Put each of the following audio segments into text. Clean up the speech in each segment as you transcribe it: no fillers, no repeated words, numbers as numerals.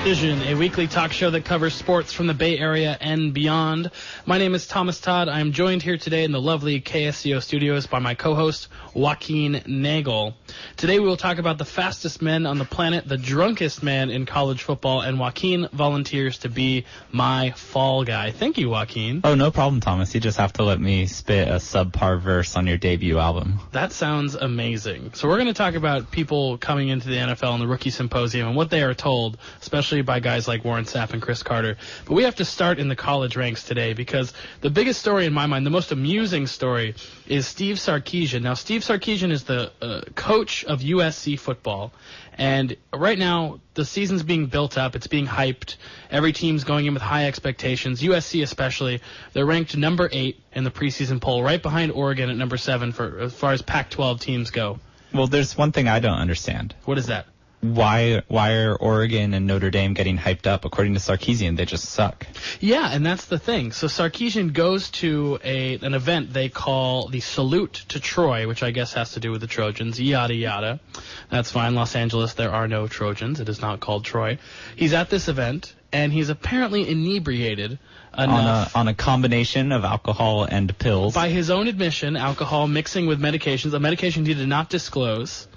Vision, a weekly talk show that covers sports from the Bay Area and beyond. My name is Thomas Todd. I am joined here today in the lovely KSCO studios by my co-host, Joaquin Nagel. Today we will talk about the fastest men on the planet, the drunkest man in college football, and Joaquin volunteers to be my fall guy. Thank you, Joaquin. Oh, no problem, Thomas. You just have to let me spit a subpar verse on your debut album. That sounds amazing. So we're going to talk about people coming into the NFL and the Rookie Symposium and what they are told, especially by guys like Warren Sapp and Chris Carter. But we have to start in the college ranks today because the biggest story in my mind, the most amusing story, is Steve Sarkisian. Now, Steve Sarkisian is the coach of USC football. And right now, the season's being built up. It's being hyped. Every team's going in with high expectations. USC especially. They're ranked number 8 in the preseason poll, right behind Oregon at number 7 for as far as Pac-12 teams go. Well, there's one thing I don't understand. What is that? Why are Oregon and Notre Dame getting hyped up? According to Sarkisian, they just suck. Yeah, and that's the thing. So Sarkisian goes to an event they call the Salute to Troy, which I guess has to do with the Trojans, yada yada. That's fine. Los Angeles, there are no Trojans. It is not called Troy. He's at this event, and he's apparently inebriated enough. On a combination of alcohol and pills. By his own admission, alcohol mixing with medications, a medication he did not disclose.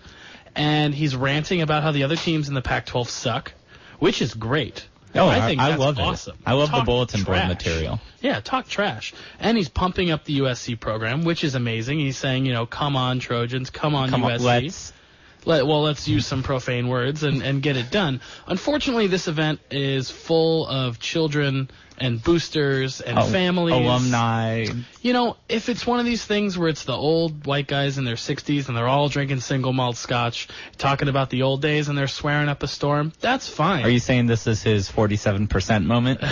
And he's ranting about how the other teams in the Pac-12 suck, which is great. Oh, I think that's love awesome. I love Talk the bulletin board trash. material. Yeah, talk trash. And he's pumping up the USC program, which is amazing. He's saying, come on, Trojans, come on, USC. Let's use some profane words and get it done. Unfortunately, this event is full of children and boosters and families. Alumni. If it's one of these things where it's the old white guys in their 60s and they're all drinking single malt scotch, talking about the old days and they're swearing up a storm, that's fine. Are you saying this is his 47% moment?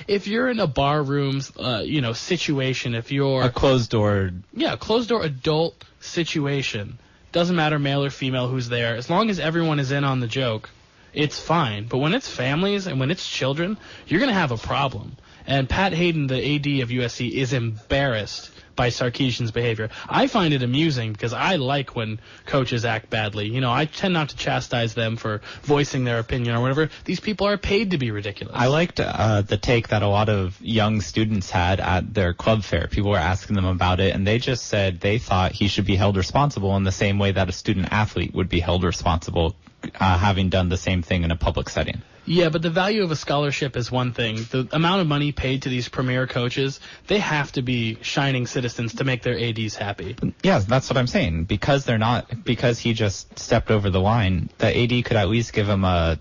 If you're in a bar room, situation, if you're... A closed door... Yeah, a closed door adult situation. Doesn't matter male or female who's there. As long as everyone is in on the joke, it's fine. But when it's families and when it's children, you're going to have a problem. And Pat Hayden, the AD of USC, is embarrassed by Sarkisian's behavior. I find it amusing because I like when coaches act badly. I tend not to chastise them for voicing their opinion or whatever. These people are paid to be ridiculous. I liked the take that a lot of young students had at their club fair. People were asking them about it, and they just said they thought he should be held responsible in the same way that a student athlete would be held responsible having done the same thing in a public setting. Yeah, but the value of a scholarship is one thing. The amount of money paid to these premier coaches, they have to be shining citizens to make their ADs happy. Yeah, that's what I'm saying. Because he just stepped over the line, the AD could at least give him a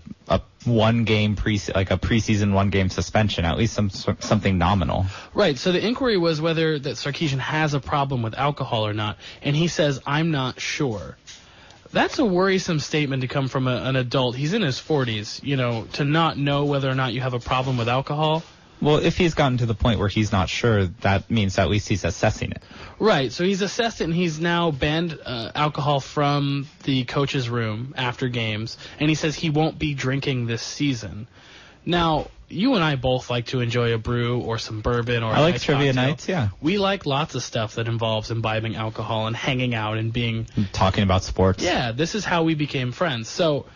preseason 1-game suspension, at least something nominal. Right. So the inquiry was whether that Sarkisian has a problem with alcohol or not, and he says, "I'm not sure." That's a worrisome statement to come from an adult. He's in his 40s, to not know whether or not you have a problem with alcohol. Well, if he's gotten to the point where he's not sure, that means at least he's assessing it. Right, so he's assessed it, and he's now banned alcohol from the coach's room after games, and he says he won't be drinking this season. Now, you and I both like to enjoy a brew or some bourbon or I like trivia cocktail. nights, yeah. We like lots of stuff that involves imbibing alcohol and hanging out and talking about sports. Yeah, this is how we became friends. So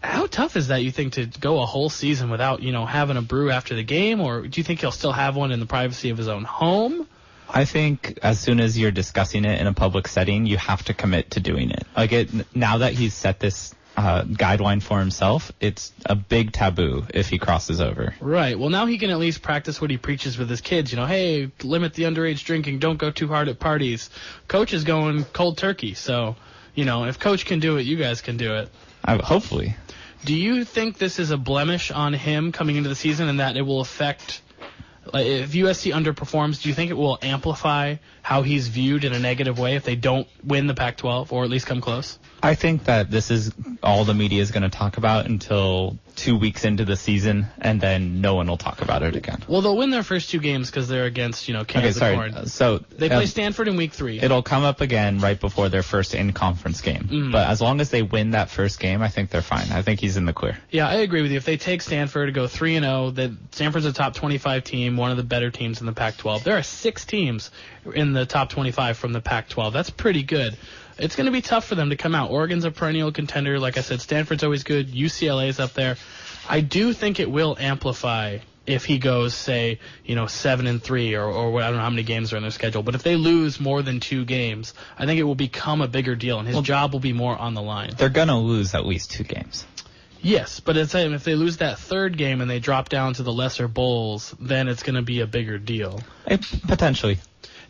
how tough is that, you think, to go a whole season without, having a brew after the game? Or do you think he'll still have one in the privacy of his own home? I think as soon as you're discussing it in a public setting, you have to commit to doing it. Now that he's set this guideline for himself, it's a big taboo if he crosses over. Right. Well, now he can at least practice what he preaches with his kids. Hey, limit the underage drinking. Don't go too hard at parties. Coach is going cold turkey. So, if Coach can do it, you guys can do it. Hopefully. Do you think this is a blemish on him coming into the season and that it will affect... if USC underperforms, do you think it will amplify how he's viewed in a negative way if they don't win the Pac-12 or at least come close? I think that this is all the media is going to talk about until 2 weeks into the season, and then no one will talk about it again. Well, they'll win their first 2 games because they're against, Kansas. So they play Stanford in week 3. It'll come up again right before their first in-conference game. Mm-hmm. But as long as they win that first game, I think they're fine. I think he's in the clear. Yeah, I agree with you. If they take Stanford to go 3-0, that Stanford's a top 25 team, one of the better teams in the Pac-12. There are 6 teams in the top 25 from the Pac-12. That's pretty good. It's going to be tough for them to come out. Oregon's a perennial contender. Like I said, Stanford's always good. UCLA's up there. I do think it will amplify if he goes, say, 7-3 or I don't know how many games are in their schedule. But if they lose more than 2 games, I think it will become a bigger deal, and his job will be more on the line. They're going to lose at least 2 games. Yes, but if they lose that 3rd game and they drop down to the lesser bowls, then it's going to be a bigger deal. Potentially.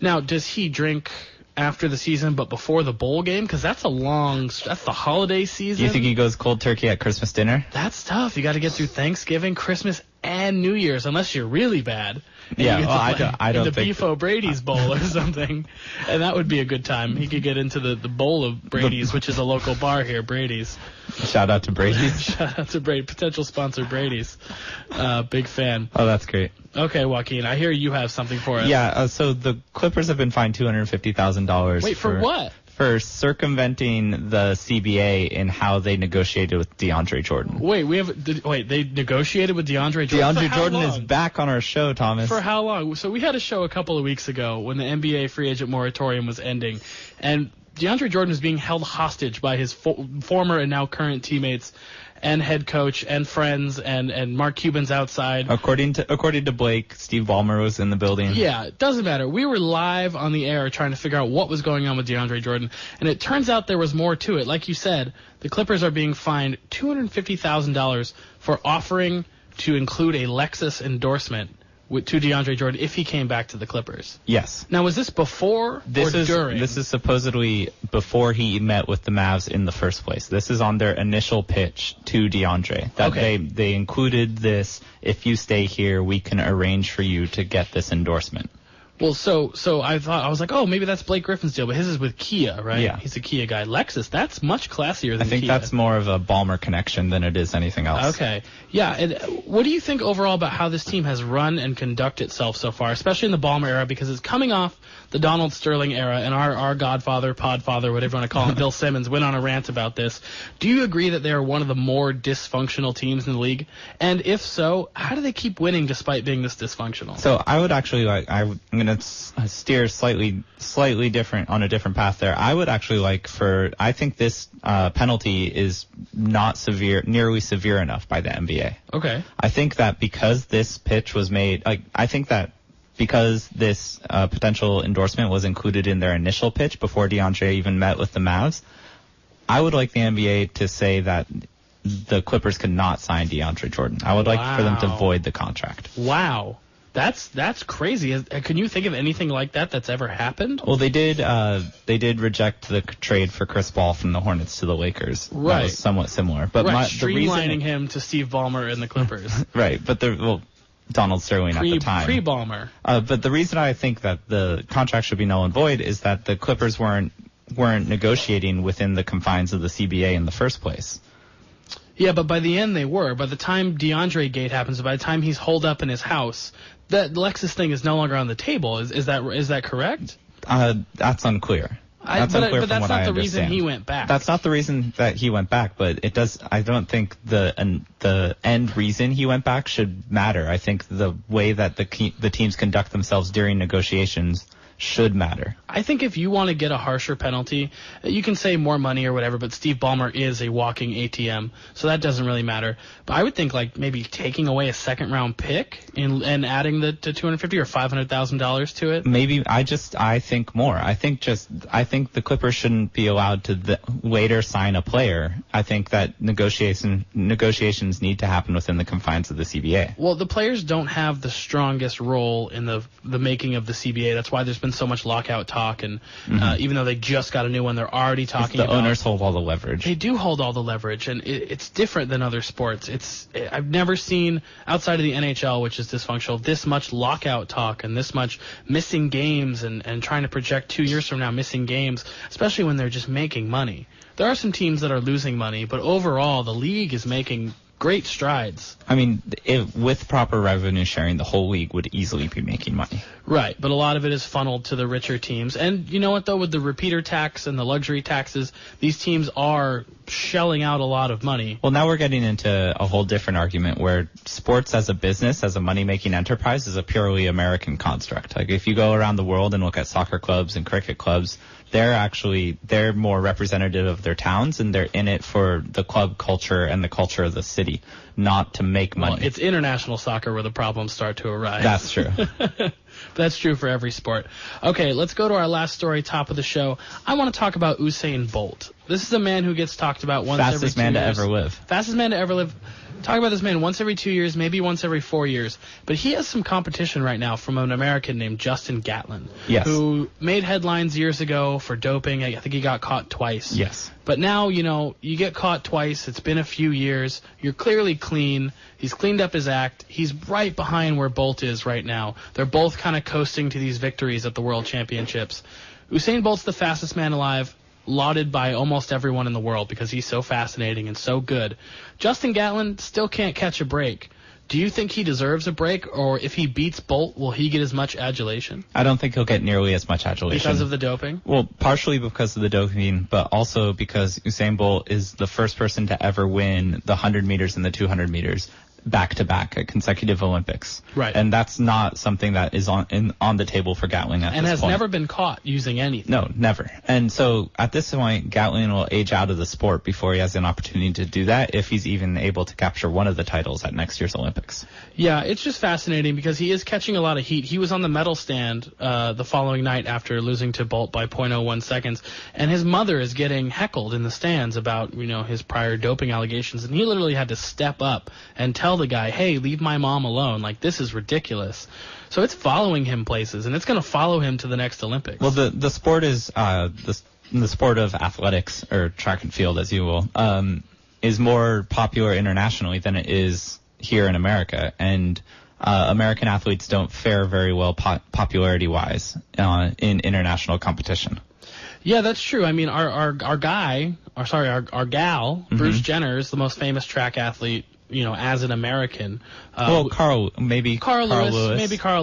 Now, does he drink after the season but before the bowl game? Because that's that's the holiday season. You think he goes cold turkey at Christmas dinner? That's tough. You got to get through Thanksgiving, Christmas, and New Year's, unless you're really bad. Yeah, well, I don't the think Beef O'Brady's bowl or something, and that would be a good time. He could get into the bowl of Brady's, which is a local bar here, Brady's. Shout out to Brady's. Shout out to Brady, potential sponsor Brady's. Big fan. Oh, that's great. Okay, Joaquin, I hear you have something for us. Yeah, so the Clippers have been fined $250,000. Wait, for what? For circumventing the CBA in how they negotiated with DeAndre Jordan. Wait, they negotiated with DeAndre Jordan? DeAndre Jordan is back on our show, Thomas. For how long? So we had a show a couple of weeks ago when the NBA free agent moratorium was ending, and DeAndre Jordan was being held hostage by his former and now current teammates and head coach and friends, and Mark Cuban's outside. According to Blake, Steve Ballmer was in the building. Yeah, it doesn't matter. We were live on the air trying to figure out what was going on with DeAndre Jordan, and it turns out there was more to it. Like you said, the Clippers are being fined $250,000 for offering to include a Lexus endorsement to DeAndre Jordan if he came back to the Clippers. Yes. Now, was this before or during? This is supposedly before he met with the Mavs in the first place. This is on their initial pitch to DeAndre. That they included this, if you stay here, we can arrange for you to get this endorsement. Well, so I was like, oh, maybe that's Blake Griffin's deal, but his is with Kia, right? Yeah. He's a Kia guy. Lexus, that's much classier than Kia. I think that's more of a Ballmer connection than it is anything else. Okay. Yeah, and what do you think overall about how this team has run and conducted itself so far, especially in the Ballmer era, because it's coming off the Donald Sterling era, and our godfather, podfather, whatever you want to call him, Bill Simmons, went on a rant about this. Do you agree that they are one of the more dysfunctional teams in the league? And if so, how do they keep winning despite being this dysfunctional? So I would actually I'm going to steer slightly different on a different path there. I would actually I think this penalty is not nearly severe enough by the NBA. Okay. I think that because this pitch was made, because this potential endorsement was included in their initial pitch before DeAndre even met with the Mavs, I would like the NBA to say that the Clippers could not sign DeAndre Jordan. I would like for them to void the contract. Wow. That's crazy. Can you think of anything like that that's ever happened? Well, they did reject the trade for Chris Paul from the Hornets to the Lakers. Right. That was somewhat similar. But streamlining him to Steve Ballmer and the Clippers. Right, but Donald Sterling at the time. Pre-Ballmer. But the reason I think that the contract should be null and void is that the Clippers weren't negotiating within the confines of the CBA in the first place. Yeah, but by the end they were. By the time DeAndre Gate happens, by the time he's holed up in his house, that Lexus thing is no longer on the table. Is that correct? That's unclear. But that's not the reason he went back. That's not the reason that he went back, but it does. I don't think the end reason he went back should matter. I think the way that the teams conduct themselves during negotiations should matter. I think if you want to get a harsher penalty, you can say more money or whatever, but Steve Ballmer is a walking ATM, so that doesn't really matter. But I would think maybe taking away a second-round pick and adding the $250,000 or $500,000 to it. Maybe I think more. I think the Clippers shouldn't be allowed to later sign a player. I think that negotiations need to happen within the confines of the CBA. Well, the players don't have the strongest role in the making of the CBA. That's why there's been so much lockout talk, and even though they just got a new one, they're already talking about... The owners hold all the leverage. They do hold all the leverage, and it's different than other sports. I've never seen, outside of the NHL, which is dysfunctional, this much lockout talk and this much missing games and trying to project 2 years from now missing games, especially when they're just making money. There are some teams that are losing money, but overall, the league is making great strides. I mean, with proper revenue sharing, the whole league would easily be making money. Right, but a lot of it is funneled to the richer teams. And you know what, though, with the repeater tax and the luxury taxes, these teams are shelling out a lot of money. Well, now we're getting into a whole different argument where sports as a business, as a money-making enterprise, is a purely American construct. Like, if you go around the world and look at soccer clubs and cricket clubs, they're more representative of their towns, and they're in it for the club culture and the culture of the city society, not to make money. Well, it's international soccer where the problems start to arise. That's true. That's true for every sport. Okay, let's go to our last story, top of the show. I want to talk about Usain Bolt. This is a man who gets talked about once every 2 years. Fastest man to ever live. Fastest man to ever live. Talk about this man once every 2 years, maybe once every 4 years. But he has some competition right now from an American named Justin Gatlin, yes, who made headlines years ago for doping. I think he got caught twice. Yes. But now, you get caught twice. It's been a few years. You're clearly clean. He's cleaned up his act. He's right behind where Bolt is right now. They're both kind of coasting to these victories at the World Championships. Usain Bolt's the fastest man alive, lauded by almost everyone in the world because he's so fascinating and so good. Justin Gatlin still can't catch a break. Do you think he deserves a break, or if he beats Bolt, will he get as much adulation? I don't think he'll get nearly as much adulation. Because of the doping? Well, partially because of the doping, but also because Usain Bolt is the first person to ever win the 100 meters and the 200 meters back-to-back at consecutive Olympics. Right. And that's not something that is on the table for Gatlin at this point. And has never been caught using anything. No, never. And so at this point, Gatlin will age out of the sport before he has an opportunity to do that, if he's even able to capture one of the titles at next year's Olympics. Yeah, it's just fascinating because he is catching a lot of heat. He was on the medal stand the following night after losing to Bolt by 0.01 seconds, and his mother is getting heckled in the stands about, his prior doping allegations, and he literally had to step up and tell the guy, hey, leave my mom alone. Like, this is ridiculous. So it's following him places, and it's going to follow him to the next Olympics. Well, the sport is the sport of athletics, or track and field, as you will, is more popular internationally than it is here in America, and American athletes don't fare very well popularity-wise in international competition. Yeah, that's true. I mean, our gal, Bruce Jenner, is the most famous track athlete, as an American. Carl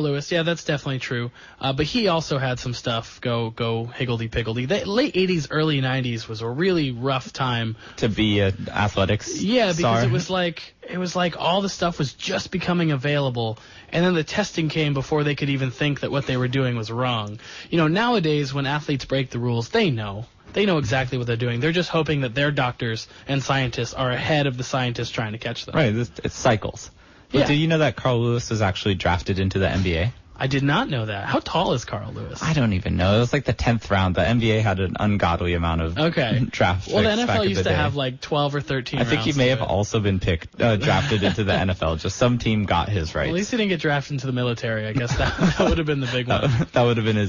Lewis. Yeah, that's definitely true. But he also had some stuff go higgledy-piggledy. The late 80s, early 90s was a really rough time. To be an athletics Yeah, because star. it was like all the stuff was just becoming available, and then the testing came before they could even think that what they were doing was wrong. Nowadays, when athletes break the rules, they know. They know exactly what they're doing. They're just hoping that their doctors and scientists are ahead of the scientists trying to catch them. Right, it cycles. But Yeah. do you know that Carl Lewis was actually drafted into the NBA? I did not know that. How tall is Carl Lewis? I don't even know. It was like the 10th round. The NBA had an ungodly amount of draft Well, the picks back NFL in used the to day. have like 12 or 13 I think he rounds may to have it. also been drafted into the NFL. Just some team got his rights. Well, at least he didn't get drafted into the military. I guess that would have been the big one. That would have been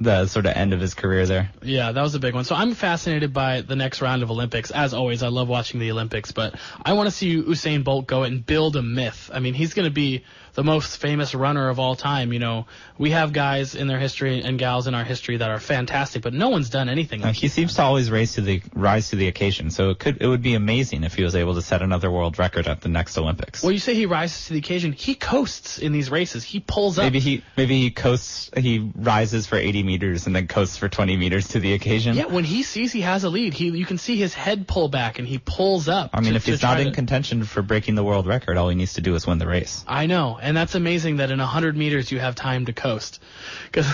the sort of end of his career there. Yeah, that was a big one. So I'm fascinated by the next round of Olympics. As always, I love watching the Olympics, but I want to see Usain Bolt go and build a myth. I mean, he's going to be the most famous runner of all time. We have guys in their history and gals in our history that are fantastic, but no one's done anything like He seems to always rise to the occasion. So it would be amazing if he was able to set another world record at the next Olympics. Well, you say he rises to the occasion. He coasts in these races. He pulls up. Maybe he coasts. He rises for 80 meters and then coasts for 20 meters to the occasion. Yeah, when he sees he has a lead, you can see his head pull back and he pulls up. I mean, if he's not in contention for breaking the world record, all he needs to do is win the race. I know, and that's amazing that in 100 meters you have time to coast. So in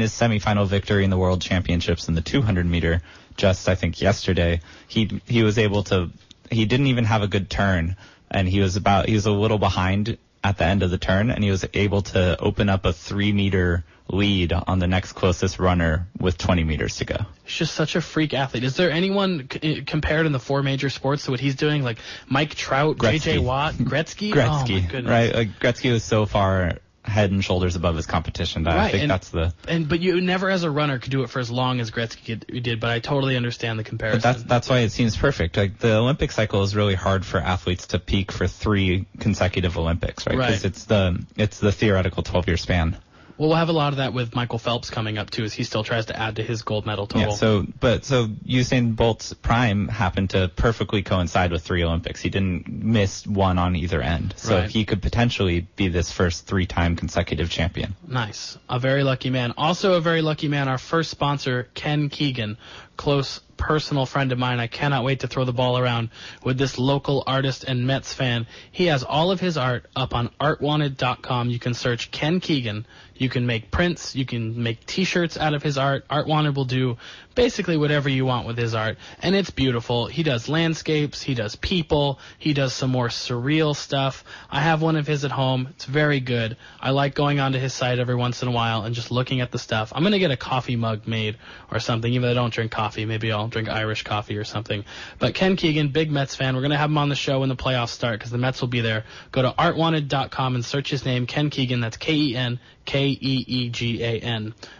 his semifinal victory in the World Championships in the 200 meter, just I think yesterday, he was able to. He didn't even have a good turn, and he was a little behind at the end of the turn, and he was able to open up a 3-meter lead on the next closest runner with 20 meters to go. He's just such a freak athlete. Is there anyone compared in the 4 major sports to what he's doing? Like Mike Trout, J.J. Watt, Gretzky? Oh, my goodness. Right? Like Gretzky was so far head and shoulders above his competition. That I think that's the. But you never, as a runner, could do it for as long as Gretzky did. But I totally understand the comparison. But that's why it seems perfect. Like the Olympic cycle is really hard for athletes to peak for 3 consecutive Olympics, right? Because it's the theoretical 12-year span. Well, we'll have a lot of that with Michael Phelps coming up too, as he still tries to add to his gold medal total. Yeah. So Usain Bolt's prime happened to perfectly coincide with 3 Olympics. He didn't miss one on either end, so he could potentially be this first 3-time consecutive champion. Nice, a very lucky man. Also, a very lucky man. Our first sponsor, Ken Keegan, close personal friend of mine. I cannot wait to throw the ball around with this local artist and Mets fan. He has all of his art up on artwanted.com. You can search Ken Keegan. You can make prints. You can make T-shirts out of his art. Art Wanted will do basically whatever you want with his art, and it's beautiful. He does landscapes. He does people. He does some more surreal stuff. I have one of his at home. It's very good. I like going onto his site every once in a while and just looking at the stuff. I'm going to get a coffee mug made or something, even though I don't drink coffee. Maybe I'll drink Irish coffee or something. But Ken Keegan, big Mets fan. We're going to have him on the show when the playoffs start because the Mets will be there. Go to artwanted.com and search his name, Ken Keegan. That's Keneegan.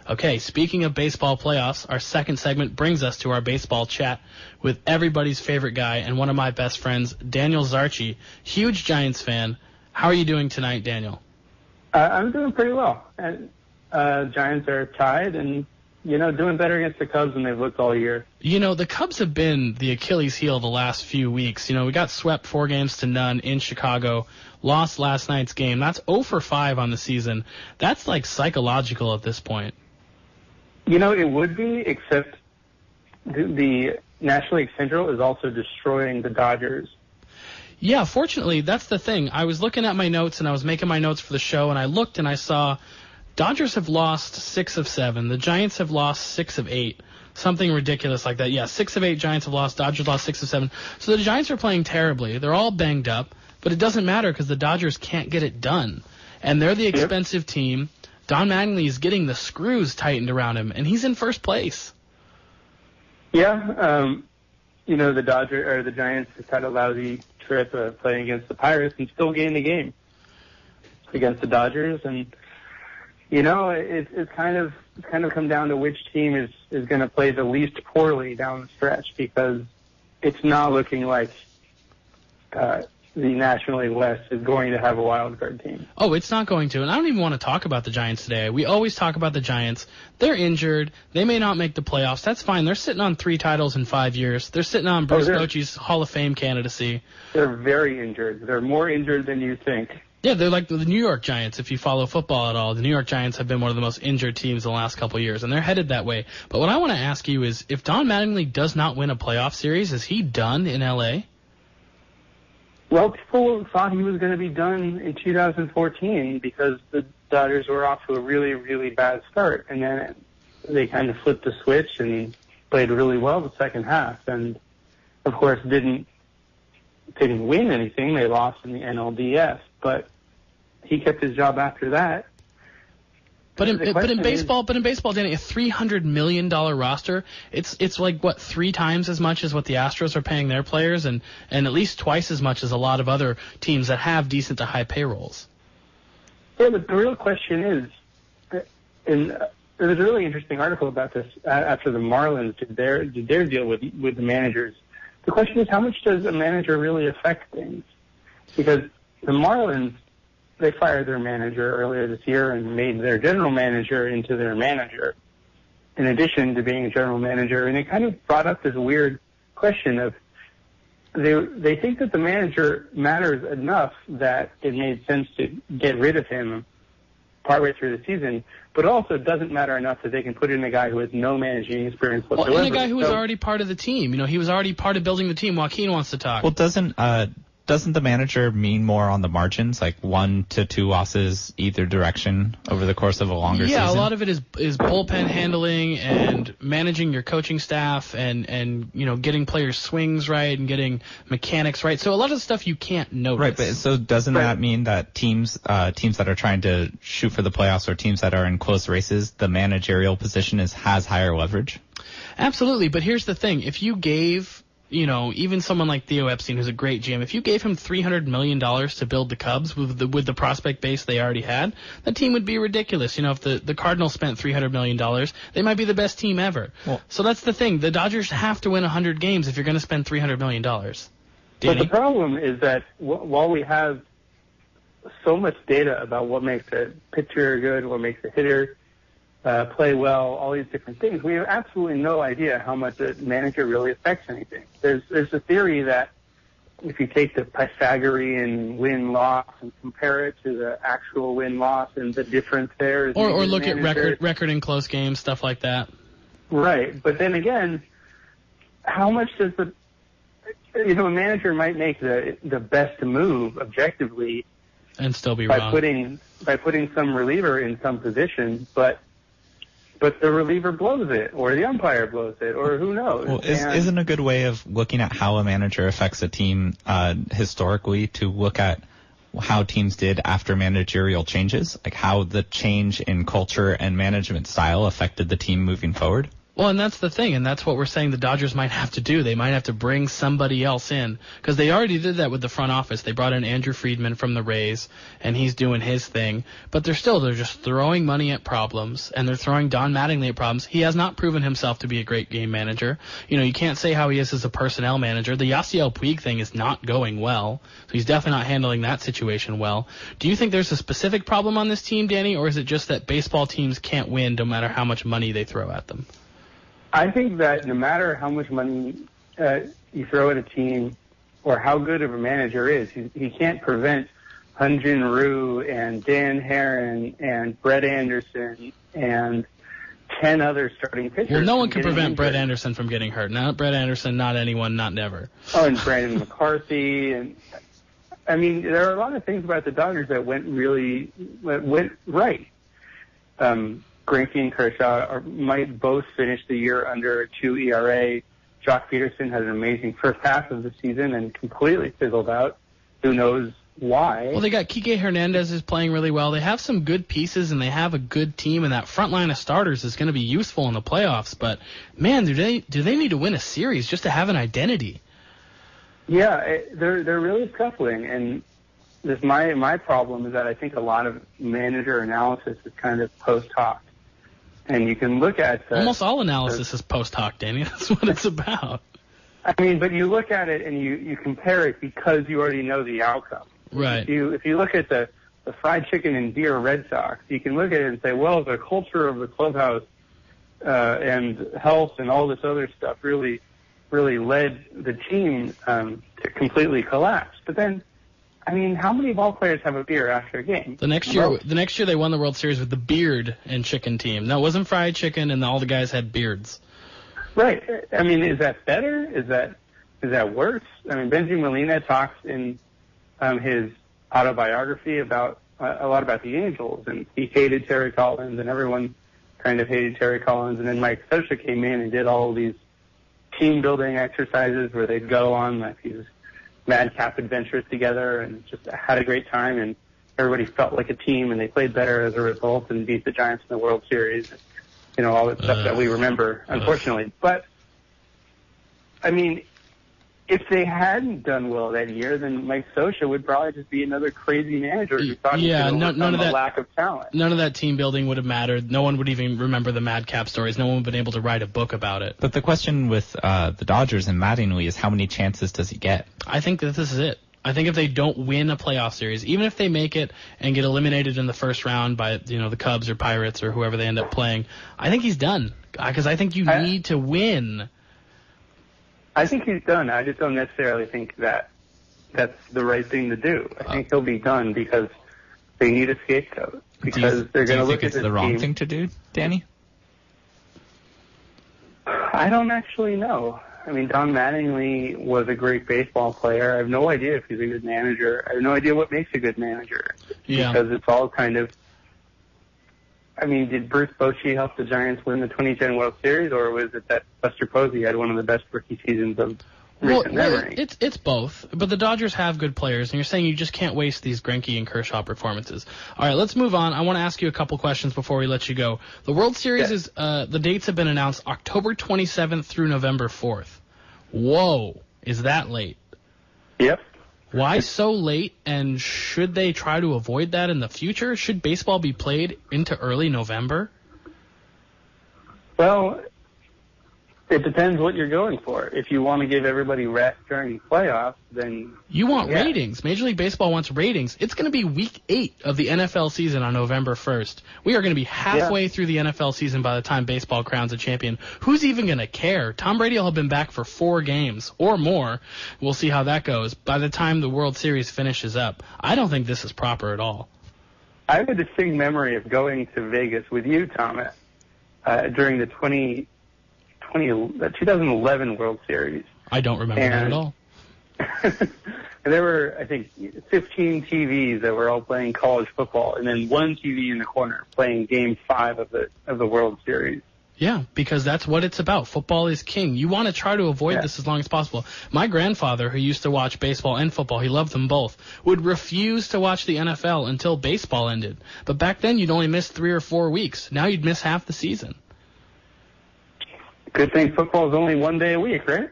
Okay, speaking of baseball playoffs, our second segment brings us to our baseball chat with everybody's favorite guy and one of my best friends, Daniel Zarchy, huge Giants fan. How are you doing tonight, Daniel? I'm doing pretty well. And Giants are tied and, doing better against the Cubs than they've looked all year. The Cubs have been the Achilles heel the last few weeks. We got swept 4-0 in Chicago, lost last night's game. That's 0-5 on the season. That's like psychological at this point. It would be, except the National League Central is also destroying the Dodgers. Yeah, fortunately, that's the thing. I was looking at my notes, and I was making my notes for the show, and I looked and I saw Dodgers have lost 6 of 7. The Giants have lost 6 of 8. Something ridiculous like that. Yeah, 6 of 8 Giants have lost. Dodgers lost 6 of 7. So the Giants are playing terribly. They're all banged up, but it doesn't matter because the Dodgers can't get it done. And they're the expensive team. Don Mattingly is getting the screws tightened around him, and he's in first place. Yeah, the Giants just had a lousy trip playing against the Pirates and still gained the game against the Dodgers. And it's kind of come down to which team is going to play the least poorly down the stretch, because it's not looking like the National League West is going to have a wild card team. Oh, it's not going to. And I don't even want to talk about the Giants today. We always talk about the Giants. They're injured. They may not make the playoffs. That's fine. They're sitting on 3 titles in 5 years. They're sitting on Bruce Bochy's Hall of Fame candidacy. They're very injured. They're more injured than you think. Yeah, they're like the New York Giants. If you follow football at all, the New York Giants have been one of the most injured teams in the last couple of years, and they're headed that way. But what I want to ask you is, if Don Mattingly does not win a playoff series, is he done in L.A.? Well, people thought he was going to be done in 2014 because the Dodgers were off to a really, really bad start. And then they kind of flipped the switch and played really well the second half. And, of course, didn't win anything. They lost in the NLDS. But he kept his job after that. But in baseball, Danny, a $300 million roster, it's like, what, 3 times as much as what the Astros are paying their players, and at least twice as much as a lot of other teams that have decent to high payrolls. Yeah, but the real question is, and there's a really interesting article about this after the Marlins did their deal with the managers. The question is, how much does a manager really affect things? Because the Marlins, they fired their manager earlier this year and made their general manager into their manager, in addition to being a general manager. And it kind of brought up this weird question of they think that the manager matters enough that it made sense to get rid of him partway through the season, but also doesn't matter enough that they can put in a guy who has no managing experience whatsoever. Well, and a guy who was already part of the team. He was already part of building the team. Joaquin wants to talk. Well, doesn't the manager mean more on the margins, like 1 to 2 losses either direction over the course of a longer season? Yeah, a lot of it is bullpen handling and managing your coaching staff and getting players' swings right and getting mechanics right. So a lot of the stuff you can't notice. Right, but so doesn't that mean that teams that are trying to shoot for the playoffs or teams that are in close races, the managerial position has higher leverage? Absolutely, but here's the thing. If you gave even someone like Theo Epstein, who's a great GM, if you gave him $300 million to build the Cubs with the prospect base they already had, that team would be ridiculous. If the Cardinals spent $300 million, they might be the best team ever. Well, so that's the thing. The Dodgers have to win 100 games if you're going to spend $300 million. Danny? But the problem is that while we have so much data about what makes a pitcher good, what makes a hitter play well, all these different things, we have absolutely no idea how much a manager really affects anything. There's a theory that if you take the Pythagorean win-loss and compare it to the actual win-loss and the difference there is... Or look at record in close games, stuff like that. Right, but then again, how much does a manager might make the best move objectively and still be by wrong. putting some reliever in some position, but the reliever blows it, or the umpire blows it, or who knows. Well, isn't a good way of looking at how a manager affects a team historically to look at how teams did after managerial changes, like how the change in culture and management style affected the team moving forward? Well, and that's the thing, and that's what we're saying the Dodgers might have to do. They might have to bring somebody else in, because they already did that with the front office. They brought in Andrew Friedman from the Rays, and he's doing his thing. But they're just throwing money at problems, and they're throwing Don Mattingly at problems. He has not proven himself to be a great game manager. You can't say how he is as a personnel manager. The Yasiel Puig thing is not going well, so he's definitely not handling that situation well. Do you think there's a specific problem on this team, Danny, or is it just that baseball teams can't win no matter how much money they throw at them? I think that no matter how much money you throw at a team or how good of a manager is, he can't prevent Hyun-Jin Ryu and Dan Herron and Brett Anderson and 10 other starting pitchers. Well, no one can prevent Brett Anderson from getting hurt. Not Brett Anderson, not anyone, not never. Oh, and Brandon McCarthy. And I mean, there are a lot of things about the Dodgers that went right. Greinke and Kershaw might both finish the year under a 2 ERA. Jock Peterson had an amazing first half of the season and completely fizzled out. Who knows why? Well, they got Kike Hernandez is playing really well. They have some good pieces, and they have a good team, and that front line of starters is going to be useful in the playoffs. But, man, do they need to win a series just to have an identity? Yeah, they're really scuffling, and my problem is that I think a lot of manager analysis is kind of post hoc. And you can look at almost all analysis is post hoc, Danny. That's what it's about. I mean, but you look at it and you compare it because you already know the outcome. Right. If you look at the fried chicken and beer Red Sox, you can look at it and say, well, the culture of the clubhouse and health and all this other stuff really led the team to completely collapse. But then, I mean, how many ball players have a beer after a game? The next year they won the World Series with the beard and chicken team. No, it wasn't fried chicken, and all the guys had beards. Right. I mean, is that better? Is that worse? I mean, Benji Molina talks in his autobiography about a lot about the Angels, and he hated Terry Collins, and everyone kind of hated Terry Collins. And then Mike Scioscia came in and did all these team-building exercises where they'd go on like these madcap adventures together and just had a great time, and everybody felt like a team, and they played better as a result and beat the Giants in the World Series. All that stuff that we remember, unfortunately. But, I mean, if they hadn't done well that year, then Mike Scioscia would probably just be another crazy manager who thought he could overcome a lack of talent. None of that team building would have mattered. No one would even remember the madcap stories. No one would have been able to write a book about it. But the question with the Dodgers and Mattingly is how many chances does he get? I think that this is it. I think if they don't win a playoff series, even if they make it and get eliminated in the first round by the Cubs or Pirates or whoever they end up playing, I think he's done. Because I think you need to win. I think he's done. I just don't necessarily think that that's the right thing to do. I think he'll be done because they need a scapegoat. Because they're going to look at this team. Do you think it's the wrong thing to do, Danny? I don't actually know. I mean, Don Mattingly was a great baseball player. I have no idea if he's a good manager. I have no idea what makes a good manager. Yeah. Because it's all kind of... I mean, did Bruce Bochy help the Giants win the 2010 World Series, or was it that Buster Posey had one of the best rookie seasons of recent memory? It's both, but the Dodgers have good players, and you're saying you just can't waste these Greinke and Kershaw performances. All right, let's move on. I want to ask you a couple questions before we let you go. The World Series is the dates have been announced October 27th through November 4th. Whoa, is that late? Yep. Why so late, and should they try to avoid that in the future? Should baseball be played into early November? Well, it depends what you're going for. If you want to give everybody rest during playoffs, then... You want ratings. Major League Baseball wants ratings. It's going to be Week 8 of the NFL season on November 1st. We are going to be halfway through the NFL season by the time baseball crowns a champion. Who's even going to care? Tom Brady will have been back for 4 games or more. We'll see how that goes. By the time the World Series finishes up, I don't think this is proper at all. I have a distinct memory of going to Vegas with you, Thomas, during the 2012 2011 World Series. I don't remember that at all. And there were, I think, 15 TVs that were all playing college football, and then one TV in the corner playing Game 5 of the World Series. Yeah, because that's what it's about. Football is king. You want to try to avoid this as long as possible. My grandfather, who used to watch baseball and football, he loved them both, would refuse to watch the NFL until baseball ended. But back then, you'd only miss 3 or 4 weeks. Now you'd miss half the season. Good thing football is only 1 day a week, right?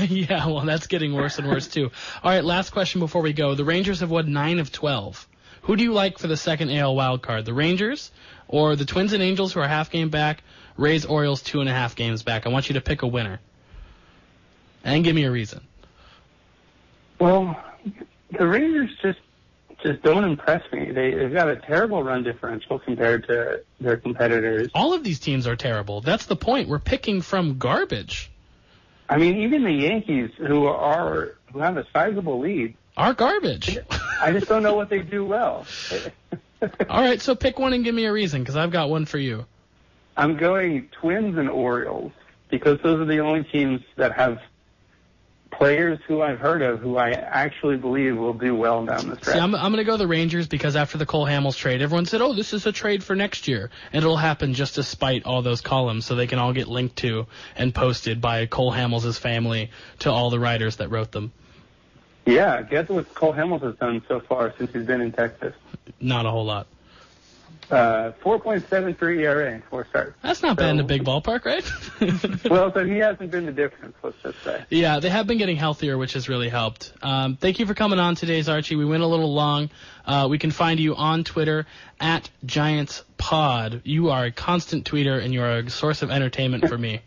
Yeah, well, that's getting worse and worse, too. All right, last question before we go. The Rangers have won 9 of 12. Who do you like for the second AL wild card? The Rangers or the Twins and Angels, who are half game back? Rays, Orioles, 2.5 games back. I want you to pick a winner. And give me a reason. Well, the Rangers just don't impress me. They've got a terrible run differential compared to their competitors. All of these teams are terrible. That's the point. We're picking from garbage. I mean, even the Yankees, who have a sizable lead, are garbage. I just don't know what they do well. All right, so pick one and give me a reason, because I've got one for you. I'm going Twins and Orioles, because those are the only teams that have players who I've heard of who I actually believe will do well down the stretch. See, I'm going to go the Rangers because after the Cole Hamels trade, everyone said, oh, this is a trade for next year. And it'll happen just to spite all those columns so they can all get linked to and posted by Cole Hamels' family to all the writers that wrote them. Yeah, guess what Cole Hamels has done so far since he's been in Texas? Not a whole lot. 4.73 ERA, 4 starts. That's not bad in a big ballpark, right? Well, so he hasn't been the difference, let's just say. Yeah, they have been getting healthier, which has really helped. Thank you for coming on today, Zarchy. We went a little long. We can find you on Twitter at GiantsPod. You are a constant tweeter, and you're a source of entertainment for me.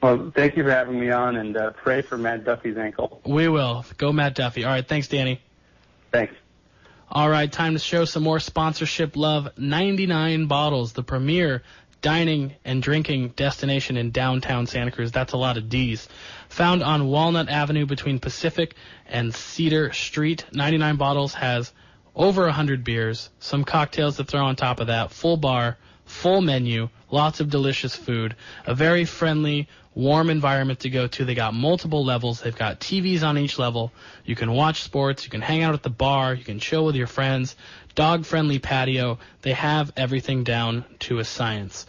Well, thank you for having me on, and pray for Matt Duffy's ankle. We will. Go Matt Duffy. All right, thanks, Danny. Thanks. All right, time to show some more sponsorship love. 99 Bottles, the premier dining and drinking destination in downtown Santa Cruz. That's a lot of D's. Found on Walnut Avenue between Pacific and Cedar Street. 99 Bottles has over 100 beers, some cocktails to throw on top of that, full bar, full menu, lots of delicious food, a very friendly, warm environment to go to. They got multiple levels. They've got TVs on each level. You can watch sports. You can hang out at the bar. You can chill with your friends. Dog-friendly patio. They have everything down to a science.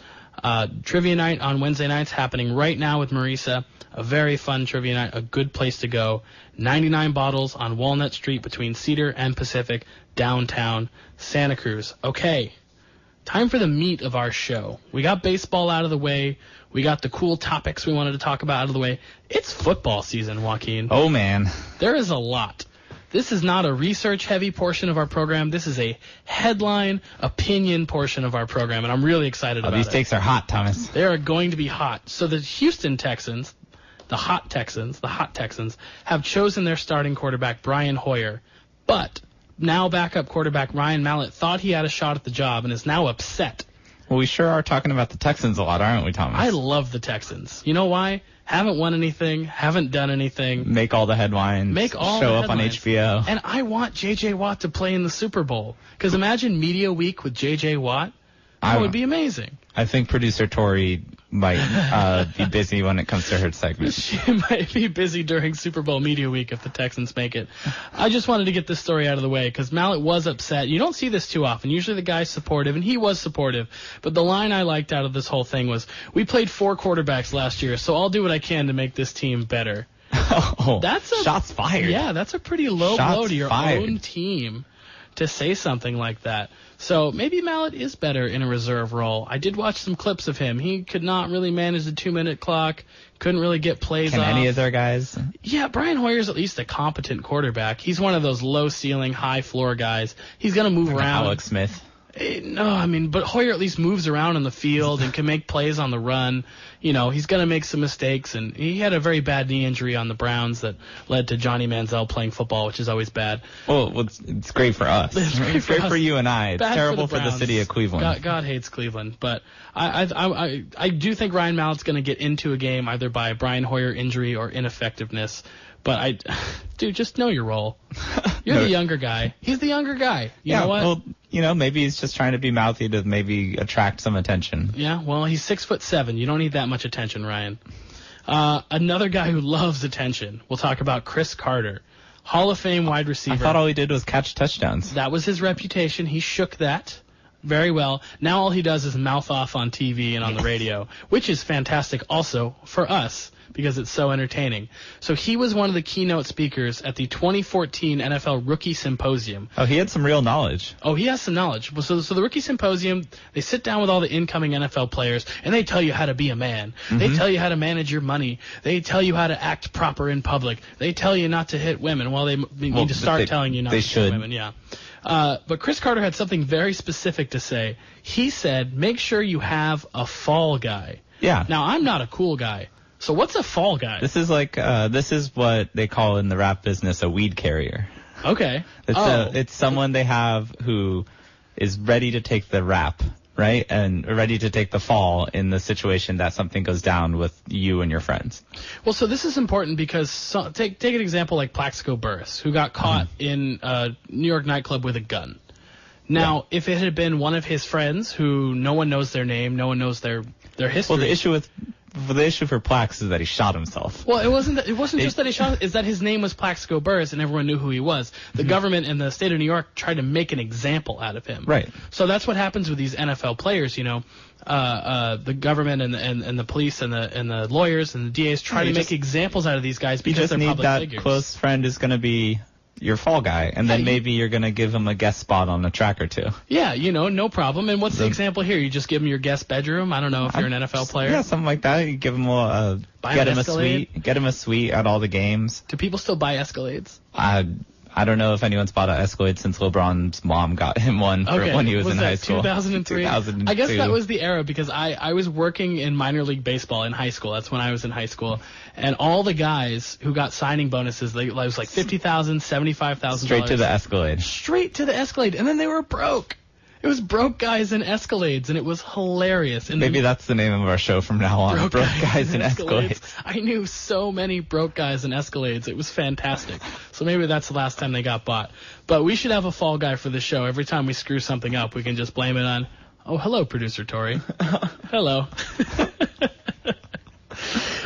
Trivia night on Wednesday nights happening right now with Marisa. A very fun trivia night. A good place to go. 99 Bottles on Walnut Street between Cedar and Pacific, downtown Santa Cruz. Okay. Time for the meat of our show. We got baseball out of the way. We got the cool topics we wanted to talk about out of the way. It's football season, Joaquin. Oh, man. There is a lot. This is not a research-heavy portion of our program. This is a headline, opinion portion of our program, and I'm really excited about it. These takes are hot, Thomas. They are going to be hot. So the Houston Texans, the hot Texans, have chosen their starting quarterback, Brian Hoyer. But now backup quarterback Ryan Mallett thought he had a shot at the job and is now upset. Well, we sure are talking about the Texans a lot, aren't we, Thomas? I love the Texans. You know why? Haven't won anything, haven't done anything. Make all the headlines. Show up on HBO. And I want J.J. Watt to play in the Super Bowl. Because imagine Media Week with J.J. Watt. That would be amazing. I think Producer Tory might be busy when it comes to her segment. She might be busy during Super Bowl Media Week if the Texans make it. I just wanted to get this story out of the way because Mallett was upset. You don't see this too often. Usually the guy's supportive, and he was supportive. But the line I liked out of this whole thing was, we played 4 quarterbacks last year, so I'll do what I can to make this team better. Oh, shots fired. Yeah, that's a pretty low blow to your own team to say something like that. So maybe Mallett is better in a reserve role. I did watch some clips of him. He could not really manage the 2-minute clock, couldn't really get plays off. Can any of their guys? Yeah, Brian Hoyer's at least a competent quarterback. He's one of those low-ceiling, high-floor guys. He's going to move around. Alex Smith. No, I mean, but Hoyer at least moves around in the field and can make plays on the run. You know, he's going to make some mistakes, and he had a very bad knee injury on the Browns that led to Johnny Manziel playing football, which is always bad. Well, it's great for us. It's great for you and I. It's terrible for the city of Cleveland. God hates Cleveland, but I do think Ryan Mallett's going to get into a game either by Brian Hoyer injury or ineffectiveness. But dude, just know your role. You're the younger guy. He's the younger guy. You know what? Well, maybe he's just trying to be mouthy to maybe attract some attention. Yeah, well, he's 6'7". You don't need that much attention, Ryan. Another guy who loves attention. We'll talk about Cris Carter, Hall of Fame wide receiver. I thought all he did was catch touchdowns. That was his reputation. He shook that very well. Now all he does is mouth off on TV and on the radio, which is fantastic also for us because it's so entertaining. So he was one of the keynote speakers at the 2014 NFL Rookie Symposium. Oh, he had some real knowledge. Oh, he has some knowledge. Well, so the Rookie Symposium, they sit down with all the incoming NFL players, and they tell you how to be a man. Mm-hmm. They tell you how to manage your money. They tell you how to act proper in public. They tell you not to hit women. Well, they need to start telling you not to hit women. Yeah. But Cris Carter had something very specific to say. He said, make sure you have a fall guy. Yeah. Now, I'm not a cool guy. So what's a fall guy? This is this is what they call in the rap business a weed carrier. Okay. It's someone they have who is ready to take the rap, right? And ready to take the fall in the situation that something goes down with you and your friends. Well, so this is important because take an example like Plaxico Burress, who got caught in a New York nightclub with a gun. Now, if it had been one of his friends who no one knows their name, no one knows their history. Well, the issue for Plax is that he shot himself. Well, it wasn't just that he shot. It's that his name was Plaxico Burress and everyone knew who he was. The government and the state of New York tried to make an example out of him. Right. So that's what happens with these NFL players. The government and the police and the lawyers and the DAs try to make examples out of these guys because they're public figures. You just need that close friend is going to be your fall guy, and then maybe you're going to give him a guest spot on a track or two. Yeah, no problem. And what's the example here? You just give him your guest bedroom? I don't know if you're an NFL player. Yeah, something like that. You give him get him a suite at all the games. Do people still buy Escalades? I don't know if anyone's bought an Escalade since LeBron's mom got him one when he was in high school. 2003? 2002. I guess that was the era because I was working in minor league baseball in high school. That's when I was in high school. And all the guys who got signing bonuses, it was like $50,000, $75,000. Straight to the Escalade. Straight to the Escalade. And then they were broke. It was broke guys in Escalades, and it was hilarious. And maybe that's the name of our show from now on. Broke guys in Escalades. I knew so many broke guys in Escalades. It was fantastic. So maybe that's the last time they got bought. But we should have a fall guy for the show. Every time we screw something up, we can just blame it on, oh, hello, Producer Tory. Hello.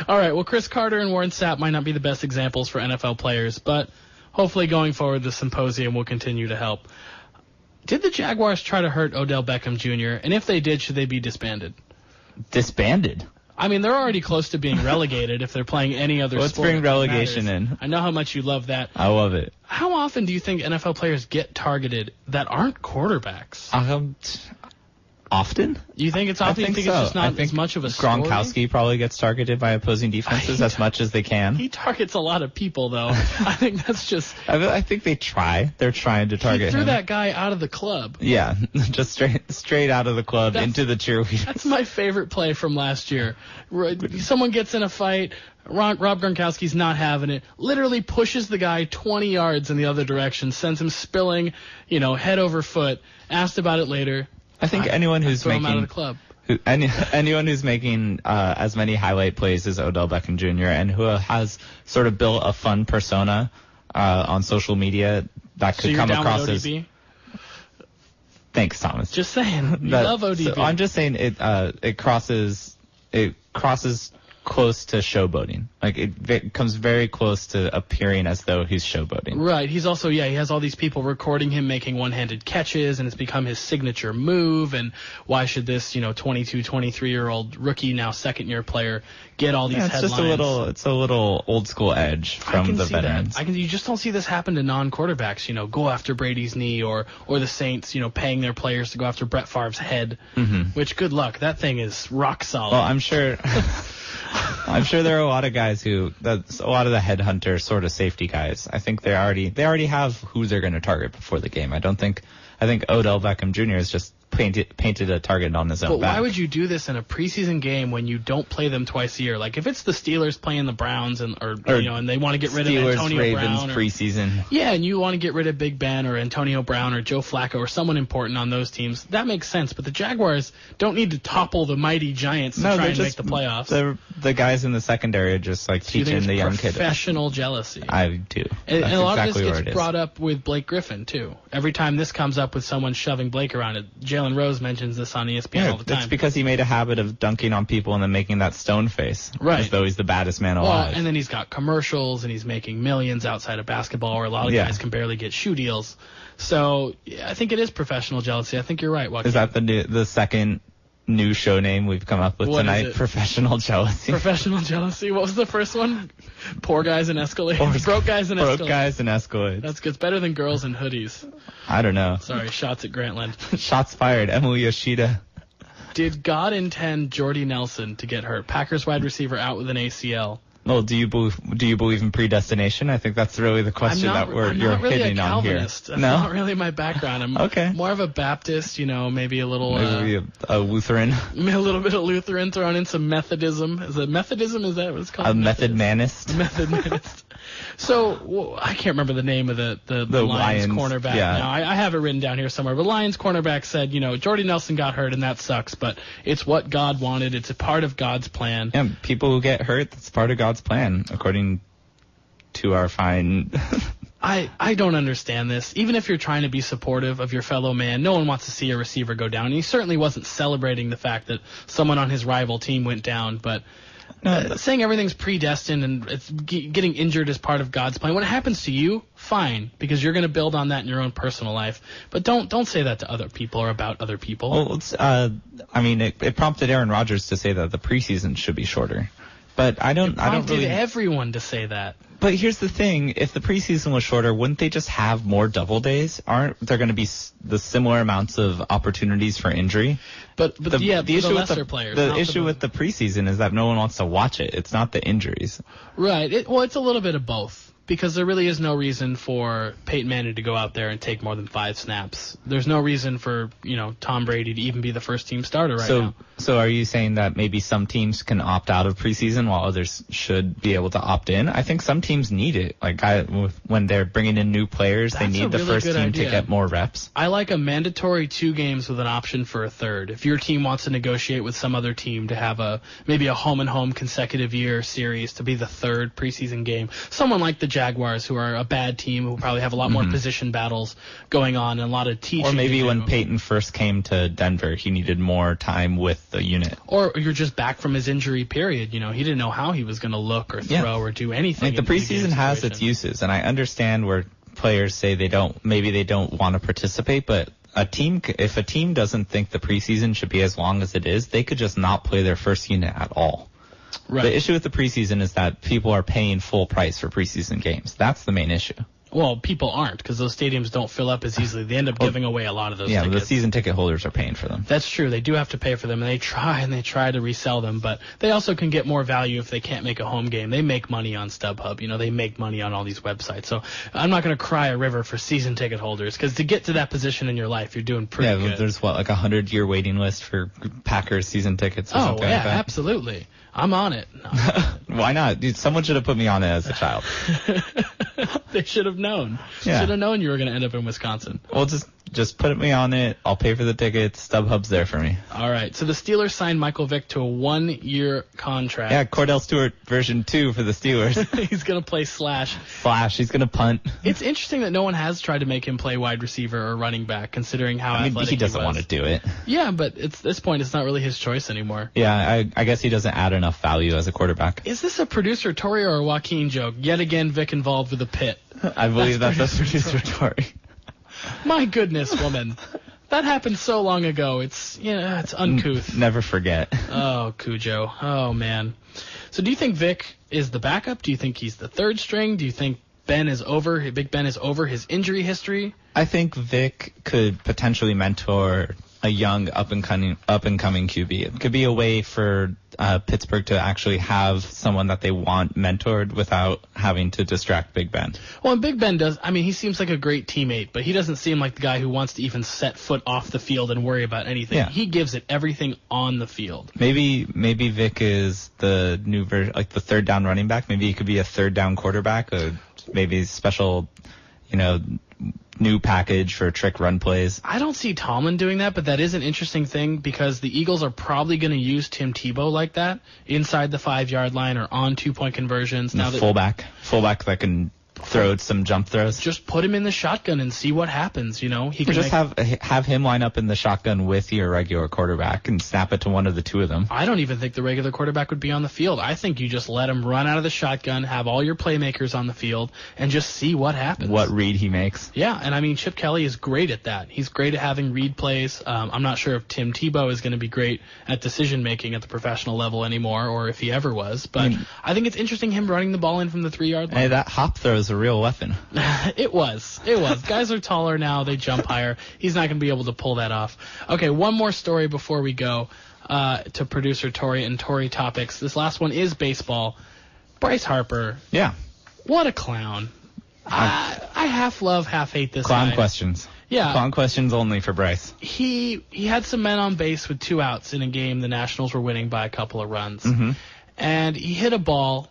All right, well, Cris Carter and Warren Sapp might not be the best examples for NFL players, but hopefully going forward, the symposium will continue to help. Did the Jaguars try to hurt Odell Beckham Jr.? And if they did, should they be disbanded? Disbanded? I mean, they're already close to being relegated if they're playing any other Let's sport. Let's bring relegation in. I know how much you love that. I love it. How often do you think NFL players get targeted that aren't quarterbacks? Often? You think it's often? You think it's just not as much of a story? Gronkowski probably gets targeted by opposing defenses as much as they can. He targets a lot of people, though. I think that's just... I think they try. They're trying to target him. He threw that guy out of the club. Yeah, just straight out of the club into the cheerleaders. That's my favorite play from last year. Someone gets in a fight. Rob Gronkowski's not having it. Literally pushes the guy 20 yards in the other direction, sends him spilling, head over foot. Asked about it later. I think anyone who's making out of the club. Anyone who's making as many highlight plays as Odell Beckham Jr. and who has sort of built a fun persona on social media that could come across as. Thanks, Thomas. Just saying, you love ODB. So I'm just saying it crosses close to showboating. Like it comes very close to appearing as though he's showboating. Right. He's also, he has all these people recording him making one-handed catches, and it's become his signature move. And why should this, 22, 23-year-old rookie, now second-year player, get all these headlines? It's a little old school edge from the veterans. You just don't see this happen to non-quarterbacks. Go after Brady's knee, or the Saints, paying their players to go after Brett Favre's head. Mm-hmm. Which, good luck. That thing is rock solid. Well, I'm sure there are a lot of guys a lot of the headhunter sort of safety guys. I think they already have who they're going to target before the game. I think Odell Beckham Jr. is just painted a target on his own But back. why would you do this in a preseason game when you don't play them twice a year? Like, if it's the Steelers playing the Browns and they want to get rid of Antonio Ravens Brown. preseason. Yeah, and you want to get rid of Big Ben or Antonio Brown or Joe Flacco or someone important on those teams. That makes sense. But the Jaguars don't need to topple the mighty Giants to try and make the playoffs. The guys in the secondary are just like teaching the young kid. Professional jealousy. I do. And a lot exactly of this gets brought up with Blake Griffin, too. Every time this comes up with someone shoving Blake around it, Jalen Rose mentions this on ESPN all the time. It's because he made a habit of dunking on people and then making that stone face. Right. As though he's the baddest man alive. And then he's got commercials and he's making millions outside of basketball where a lot of guys can barely get shoe deals. So I think it is professional jealousy. I think you're right, Joaquin. Is that the second new show name we've come up with tonight? Professional jealousy. Professional jealousy. What was the first one? Poor guys in Escalades. Broke guys in Escalades. Broke guys in Escalades. That's good. It's better than girls in hoodies. I don't know. Sorry, shots at Grantland. Shots fired. Emily Yoshida. Did God intend Jordy Nelson to get hurt? Packers wide receiver out with an ACL. Well, do you believe in predestination? I think that's really the question you're hitting on here. That's not really my background. I'm more of a Baptist, maybe a little... Maybe a Lutheran. A little bit of Lutheran, thrown in some Methodism. Is it Methodism? Is that what it's called? A Method Manist. Method Manist. So, I can't remember the name of the Lions cornerback now. I have it written down here somewhere. But Lions cornerback said, Jordy Nelson got hurt and that sucks, but it's what God wanted. It's a part of God's plan. Yeah, people who get hurt, that's part of God's plan, according to our fine... I don't understand this. Even if you're trying to be supportive of your fellow man, no one wants to see a receiver go down. And he certainly wasn't celebrating the fact that someone on his rival team went down, but... saying everything's predestined and it's getting injured is part of God's plan. When it happens to you, fine, because you're going to build on that in your own personal life. But don't say that to other people or about other people. Well, it prompted Aaron Rodgers to say that the preseason should be shorter. But I don't really... everyone to say that. But here's the thing. If the preseason was shorter, wouldn't they just have more double days? Aren't there going to be the similar amounts of opportunities for injury? But the issue with the players. The issue with the preseason is that no one wants to watch it. It's not the injuries. Right. It's a little bit of both. Because there really is no reason for Peyton Manning to go out there and take more than 5 snaps. There's no reason for, Tom Brady to even be the first team starter now. So are you saying that maybe some teams can opt out of preseason while others should be able to opt in? I think some teams need it. Like when they're bringing in new players, they need the first team to get more reps. I like a mandatory 2 games with an option for a third. If your team wants to negotiate with some other team to have maybe a home-and-home consecutive year series to be the third preseason game, someone like the Jaguars, who are a bad team, who probably have a lot more position battles going on and a lot of teaching. Or maybe when Peyton first came to Denver, he needed more time with the unit. Or you're just back from his injury period. He didn't know how he was going to look or throw or do anything. Like the preseason has its uses, and I understand where players say they don't want to participate, but if a team doesn't think the preseason should be as long as it is, they could just not play their first unit at all. Right. The issue with the preseason is that people are paying full price for preseason games. That's the main issue. Well, people aren't, because those stadiums don't fill up as easily. They end up giving away a lot of those tickets. Yeah, the season ticket holders are paying for them. That's true. They do have to pay for them, and they try to resell them, but they also can get more value if they can't make a home game. They make money on StubHub. They make money on all these websites. So I'm not going to cry a river for season ticket holders, because to get to that position in your life, you're doing pretty good. Yeah, there's like a 100-year waiting list for Packers season tickets or something like that. Absolutely. I'm on it. No. Why not? Dude, someone should have put me on it as a child. They should have known. Yeah. Should have known you were going to end up in Wisconsin. Well, just put me on it. I'll pay for the tickets. StubHub's there for me. All right. So the Steelers signed Michael Vick to a 1-year contract. Yeah, Cordell Stewart version 2 for the Steelers. He's going to play slash. He's going to punt. It's interesting that no one has tried to make him play wide receiver or running back, considering how athletic he doesn't want to do it. Yeah, but at this point, it's not really his choice anymore. Yeah, I guess he doesn't add enough value as a quarterback. Is this a Producer Tory or a Joaquin joke? Yet again, Vick involved with a pit. I believe that's a Producer Tory. My goodness, woman. That happened so long ago. It's uncouth. Never forget. Oh, Cujo. Oh, man. So do you think Vick is the backup? Do you think he's the third string? Do you think Big Ben is over his injury history? I think Vick could potentially mentor a young up and coming QB. It could be a way for Pittsburgh to actually have someone that they want mentored without having to distract Big Ben. Well, and Big Ben does. I mean, he seems like a great teammate, but he doesn't seem like the guy who wants to even set foot off the field and worry about anything. Yeah. He gives it everything on the field. Maybe Vick is the new version, like the third down running back. Maybe he could be a third down quarterback, maybe special, new package for trick run plays. I don't see Tomlin doing that, but that is an interesting thing because the Eagles are probably going to use Tim Tebow like that inside the 5-yard line or on 2-point conversions. Now fullback that can throw some jump throws. Just put him in the shotgun and see what happens. He can just have him line up in the shotgun with your regular quarterback and snap it to one of the two of them. I don't even think the regular quarterback would be on the field. I think you just let him run out of the shotgun, have all your playmakers on the field, and just see what happens. What read he makes. Yeah, and I mean, Chip Kelly is great at that. He's great at having read plays. I'm not sure if Tim Tebow is going to be great at decision-making at the professional level anymore, or if he ever was, but I think it's interesting him running the ball in from the 3-yard line. Hey, that hop throw is a real weapon. It was. Guys are taller now. They jump higher. He's not going to be able to pull that off. Okay, one more story before we go to Producer Tory and Tory Topics. This last one is baseball. Brice Harper. Yeah. What a clown. I half love, half hate this clown guy. Questions. Yeah. Clown questions only for Brice. He had some men on base with 2 outs in a game the Nationals were winning by a couple of runs. Mm-hmm. And he hit a ball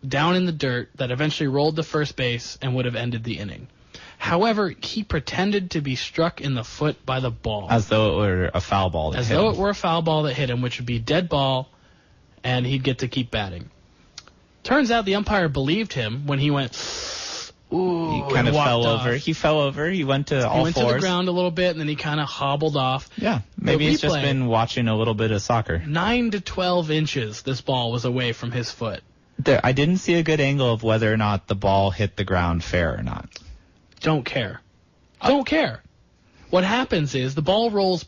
down in the dirt that eventually rolled to first base and would have ended the inning. However, he pretended to be struck in the foot by the ball. As though it were a foul ball that hit him. It were a foul ball that hit him, which would be dead ball, and he'd get to keep batting. Turns out the umpire believed him when he went, ooh, he kind of fell off. over. He fell over. He went to all fours. He went to the ground a little bit, and then he kind of hobbled off. Yeah, maybe he's just been watching a little bit of soccer. 9 to 12 inches this ball was away from his foot. I didn't see a good angle of whether or not the ball hit the ground fair or not. Don't care. What happens is the ball rolls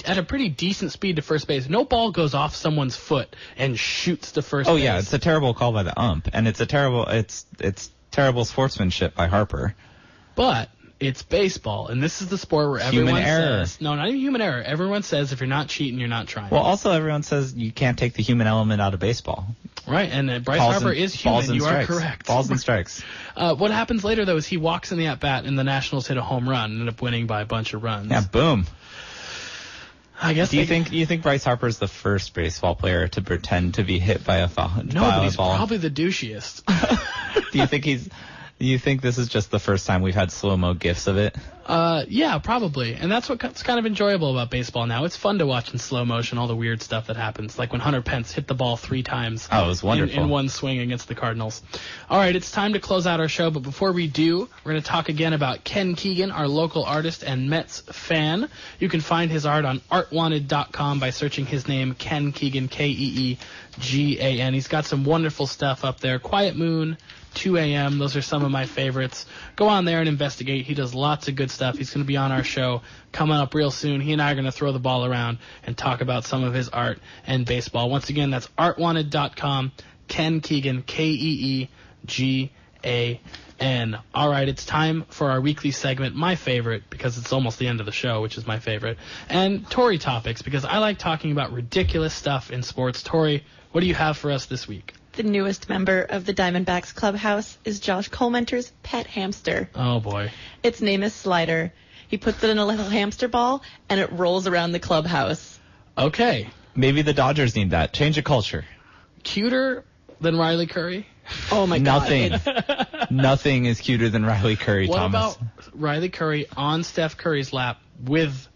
at a pretty decent speed to first base. No ball goes off someone's foot and shoots to first base. Oh yeah, it's a terrible call by the ump, and it's terrible sportsmanship by Harper. But it's baseball, and this is the sport where everyone says... No, not even human error. Everyone says if you're not cheating, you're not trying. Well, also everyone says you can't take the human element out of baseball. Right, and Brice Harper is human. You are correct. Balls and strikes. What happens later, though, is he walks in the at-bat, and the Nationals hit a home run and end up winning by a bunch of runs. Yeah, boom. I guess. Do you think Brice Harper is the first baseball player to pretend to be hit by a foul? No, but he's probably the douchiest. Do you think this is just the first time we've had slow-mo gifs of it? Yeah, probably. And that's what's kind of enjoyable about baseball now. It's fun to watch in slow motion all the weird stuff that happens, like when Hunter Pence hit the ball 3 times. Oh, it was wonderful. In one swing against the Cardinals. All right, it's time to close out our show, but before we do, we're going to talk again about Ken Keegan, our local artist and Mets fan. You can find his art on artwanted.com by searching his name, Ken Keegan, Keegan. He's got some wonderful stuff up there. Quiet Moon, 2 a.m. Those are some of my favorites. Go on there and investigate. He does lots of good stuff. He's going to be on our show coming up real soon. He and I are going to throw the ball around and talk about some of his art and baseball. Once again, that's artwanted.com. Ken Keegan, Keegan. All right, it's time for our weekly segment, my favorite, because it's almost the end of the show, which is my favorite, and Tory Topics, because I like talking about ridiculous stuff in sports. Tory, what do you have for us this week? The newest member of the Diamondbacks clubhouse is Josh Colementer's pet hamster. Oh, boy. Its name is Slider. He puts it in a little hamster ball, and it rolls around the clubhouse. Okay. Maybe the Dodgers need that. Change of culture. Cuter than Riley Curry? Oh, my God. Nothing is cuter than Riley Curry, what Thomas. What about Riley Curry on Steph Curry's lap with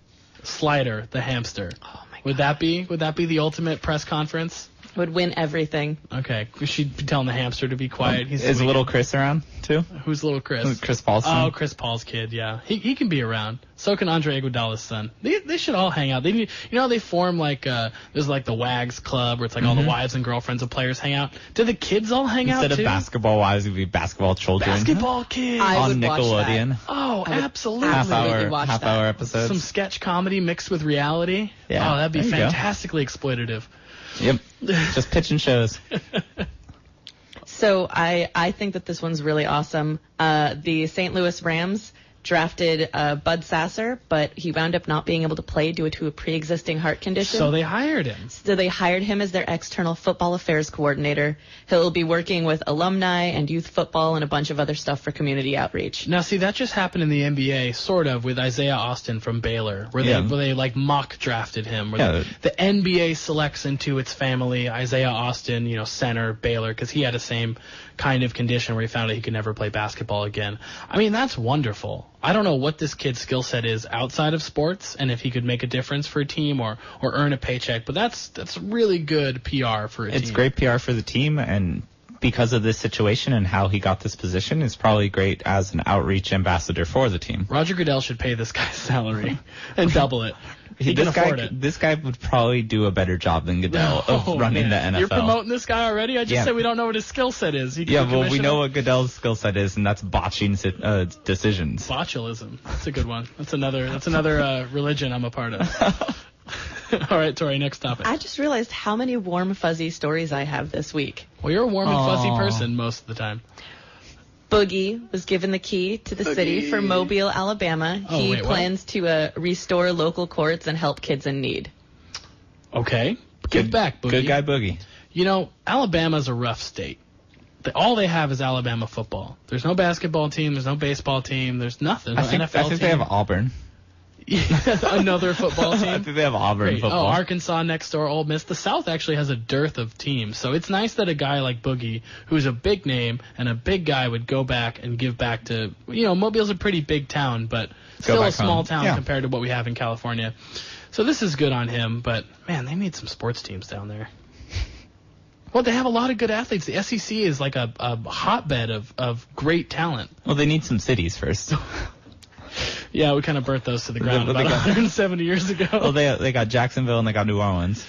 Slider, the hamster? Oh, my God. Would that be the ultimate press conference? Would win everything. Okay. She'd be telling the hamster to be quiet. Is little Chris around, too? Who's little Chris? Chris Paul's son. Oh, Chris Paul's kid, yeah. He can be around. So can Andre Iguodala's son. They should all hang out. They need, they form there's like the Wags Club where it's like all the wives and girlfriends of players hang out. Do the kids all hang out, too? Instead of basketball wives, it would be basketball children. Basketball kids. I on would Nickelodeon. Watch that. Oh, absolutely. Half hour episodes. Some sketch comedy mixed with reality. Yeah. Oh, that'd be fantastically exploitative. Yep. Just pitching shows. So I think that this one's really awesome. The St. Louis Rams drafted Bud Sasser, but he wound up not being able to play due to a pre-existing heart condition. So they hired him. So they hired him as their external football affairs coordinator. He'll be working with alumni and youth football and a bunch of other stuff for community outreach. Now, see, that just happened in the NBA, sort of, with Isaiah Austin from Baylor, where they like mock drafted him. Where the NBA selects into its family Isaiah Austin, you know, center, Baylor, because he had the same kind of condition where he found out he could never play basketball again. I mean, that's wonderful. I don't know what this kid's skill set is outside of sports, and if he could make a difference for a team or earn a paycheck, but that's really good PR for a team. It's great PR for the team, and because of this situation and how he got this position, it's probably great as an outreach ambassador for the team. Roger Goodell should pay this guy's salary and double it. He can afford it. This guy would probably do a better job than Goodell of running the NFL. You're promoting this guy already? I just said we don't know what his skill set is. We know what Goodell's skill set is, and that's botching decisions. Botulism. That's a good one. That's another religion I'm a part of. All right, Tori, next topic. I just realized how many warm, fuzzy stories I have this week. Well, you're a warm and fuzzy person most of the time. Boogie was given the key to the city for Mobile, Alabama. He plans to restore local courts and help kids in need. Okay. Give back, Boogie. Good guy, Boogie. You know, Alabama's a rough state. All they have is Alabama football. There's no basketball team. There's no baseball team. There's nothing. No NFL I think they have Auburn. Another football team. I think they have Auburn football. Oh, Arkansas next door, Ole Miss. The South actually has a dearth of teams, so it's nice that a guy like Boogie, who's a big name and a big guy, would go back and give back to, you know, Mobile's a pretty big town, but still a small town compared to what we have in California. So this is good on him, but man, they need some sports teams down there. Well, they have a lot of good athletes. The SEC is like a hotbed of great talent. Well, they need some cities first. Yeah, we kind of burnt those to the ground about 170 years ago. Well, they got Jacksonville and they got New Orleans.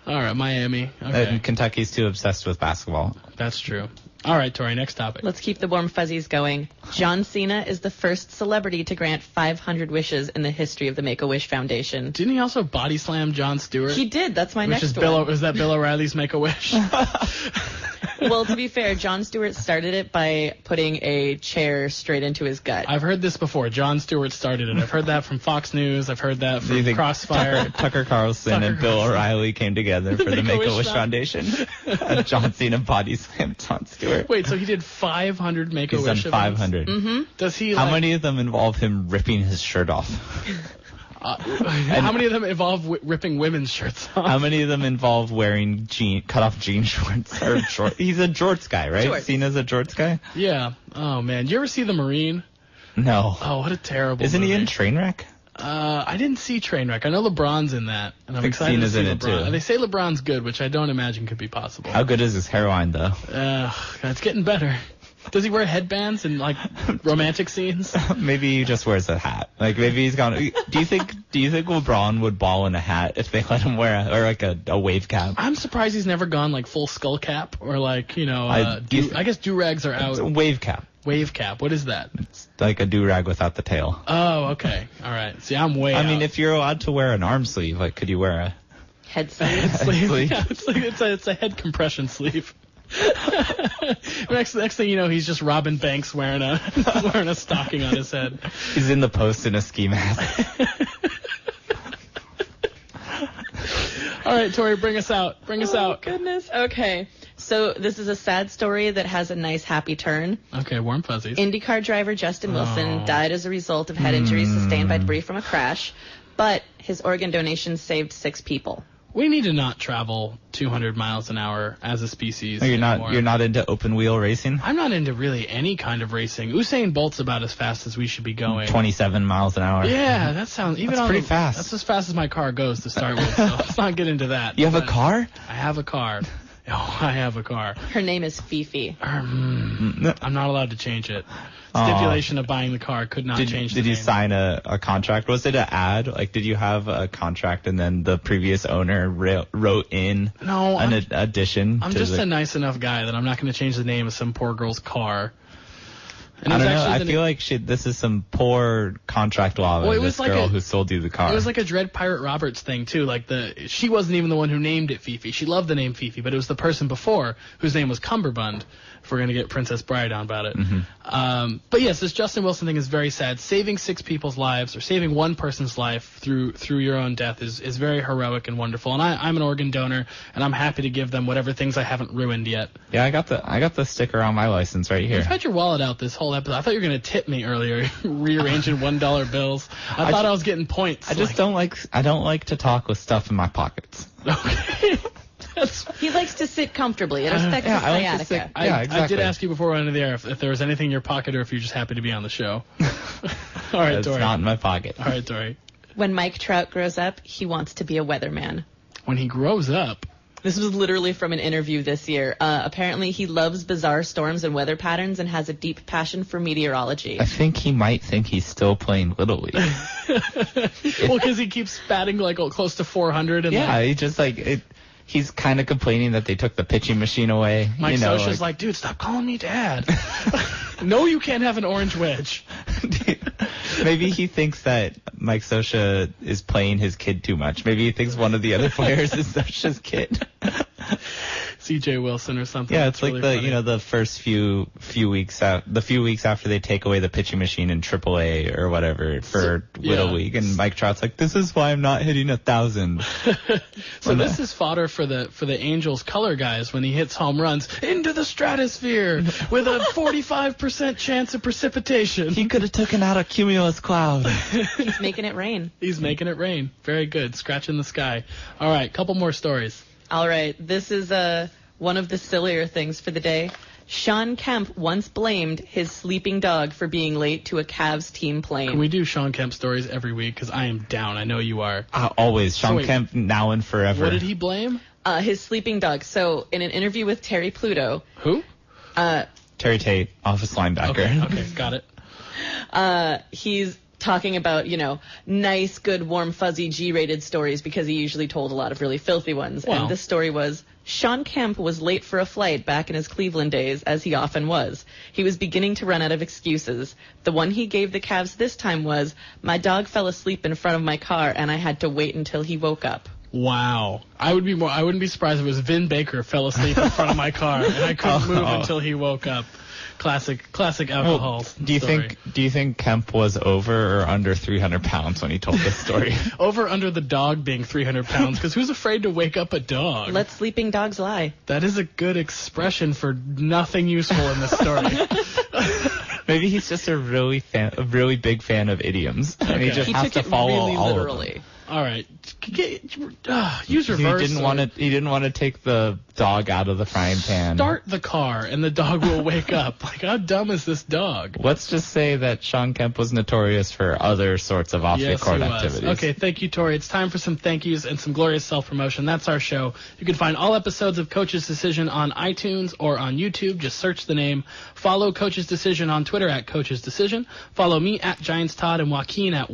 All right, Miami. Okay. And Kentucky's too obsessed with basketball. That's true. All right, Tori, next topic. Let's keep the warm fuzzies going. John Cena is the first celebrity to grant 500 wishes in the history of the Make-A-Wish Foundation. Didn't he also body slam Jon Stewart? He did. That's my next one. Is that Bill O'Reilly's Make-A-Wish? Well, to be fair, Jon Stewart started it by putting a chair straight into his gut. I've heard this before. Jon Stewart started it. I've heard that from Fox News. I've heard that from Crossfire. Tucker Carlson and Bill O'Reilly came together for the Make-A-Wish Foundation. John Cena body slammed Jon Stewart. Wait, so he did 500 Make-A-Wish events? He's done 500. Mm-hmm. Does he? How many of them involve him ripping his shirt off? How many of them involve ripping women's shirts off? How many of them involve wearing cut-off jean shorts? He's a jorts guy, right? Jorts. Cena's a jorts guy? Yeah. Oh, man. You ever see The Marine? No. Oh, what a terrible Isn't movie. he in Trainwreck? I didn't see Trainwreck. I know LeBron's in that, and I'm excited Cena's to see in LeBron. it too. They say LeBron's good, which I don't imagine could be possible. How good is his hairline, though? It's getting better. Does he wear headbands in like romantic scenes? Maybe he just wears a hat. Like maybe he's gone. Do you think LeBron would ball in a hat if they let him wear a wave cap? I'm surprised he's never gone like full skull cap or like I guess do-rags are out. It's a wave cap. Wave cap. What is that? It's like a do-rag without the tail. Oh, okay. All right. See, I'm way out. I mean, if you're allowed to wear an arm sleeve, like could you wear a head sleeve? Yeah, it's a head compression sleeve. Next thing you know, he's just robbing banks wearing a stocking on his head. He's in the post in a ski mask. All right, Tori, bring us out. Bring us out. Goodness. Okay. So this is a sad story that has a nice happy turn. Okay, warm fuzzies. IndyCar driver Justin Wilson died as a result of head injuries sustained by debris from a crash, but his organ donation saved 6 people. We need to not travel 200 miles an hour as a species. You're anymore. not into open wheel racing? I'm not into really any kind of racing. Usain Bolt's about as fast as we should be going. 27 miles an hour. Yeah, that sounds that's pretty fast. That's as fast as my car goes to start with. So let's not get into that. You have a car? I have a car. Oh, I have a car. Her name is Fifi. I'm not allowed to change it. Stipulation of buying the car could not change the Did you name. sign a contract? Was it an ad? Like, did you have a contract and then the previous owner wrote in an addition? I'm just a nice enough guy that I'm not going to change the name of some poor girl's car. And I don't know. I feel like this is some poor contract law. Well, this girl who sold you the car. It was like a Dread Pirate Roberts thing too. Like she wasn't even the one who named it Fifi. She loved the name Fifi, but it was the person before whose name was Cumberbund. If we're gonna get Princess Bride on about it. Mm-hmm. But yes, this Justin Wilson thing is very sad. Saving 6 people's lives or saving one person's life through your own death is very heroic and wonderful. And I'm an organ donor, and I'm happy to give them whatever things I haven't ruined yet. Yeah, I got the sticker on my license right here. You've had your wallet out this whole episode. I thought you were gonna tip me earlier, rearranging $1 bills. I thought I was getting points. I don't like to talk with stuff in my pockets. Okay. He likes to sit comfortably. It affects his sciatica. Exactly. I did ask you before we went into the air if there was anything in your pocket or if you're just happy to be on the show. All right, It's Tory. not in my pocket. All right, Tory. When Mike Trout grows up, he wants to be a weatherman. When he grows up. This was literally from an interview this year. Apparently, he loves bizarre storms and weather patterns and has a deep passion for meteorology. I think he might think he's still playing Little League. Well, because he keeps batting like close to 400. And he just he's kind of complaining that they took the pitching machine away. Mike Scioscia's like, dude, stop calling me Dad. No, you can't have an orange wedge. Maybe he thinks that Mike Scioscia is playing his kid too much. Maybe he thinks one of the other players is Scioscia's kid. C.J. Wilson or something. Yeah, it's really like the first few weeks after they take away the pitching machine in AAA or whatever for Little League, and Mike Trout's like, this is why I'm not hitting 1,000. So this is fodder for the Angels color guys when he hits home runs into the stratosphere with a 45% chance of precipitation. He could have taken out a cumulus cloud. He's making it rain. He's making it rain. Very good. Scratch in the sky. All right, couple more stories. All right, this is one of the sillier things for the day. Sean Kemp once blamed his sleeping dog for being late to a Cavs team plane. Can we do Sean Kemp stories every week? Because I am down. I know you are. Always. Sean Kemp, now and forever. What did he blame? His sleeping dog. So in an interview with Terry Pluto. Who? Terry Tate, office linebacker. Okay, got it. He's talking about, nice, good, warm, fuzzy, G-rated stories because he usually told a lot of really filthy ones. Wow. And this story was, Sean Kemp was late for a flight back in his Cleveland days, as he often was. He was beginning to run out of excuses. The one he gave the Cavs this time was, my dog fell asleep in front of my car and I had to wait until he woke up. Wow. I wouldn't be surprised if it was Vin Baker fell asleep in front of my car and I couldn't move until he woke up. Classic alcohol. Do you think Kemp was over or under 300 pounds when he told this story? Over under the dog being 300 pounds, because who's afraid to wake up a dog? Let sleeping dogs lie. That is a good expression for nothing useful in this story. Maybe he's just a really big fan of idioms, and he just has to follow really all literally. of them. All right, use reverse. He didn't want to take the dog out of the frying pan. Start the car, and the dog will wake up. Like, how dumb is this dog? Let's just say that Sean Kemp was notorious for other sorts of off-the-court activities. Okay, thank you, Tory. It's time for some thank yous and some glorious self-promotion. That's our show. You can find all episodes of Coach's Decision on iTunes or on YouTube. Just search the name. Follow Coach's Decision on Twitter at Coach's Decision. Follow me at Giants Todd and Joaquin at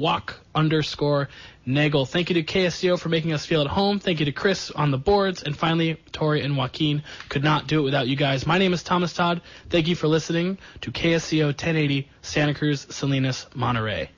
_Nagel. Thank you to KSCO for making us feel at home. Thank you to Chris on the boards. And finally, Tory and Joaquin. Could not do it without you guys. My name is Thomas Todd. Thank you for listening to KSCO 1080, Santa Cruz, Salinas, Monterey.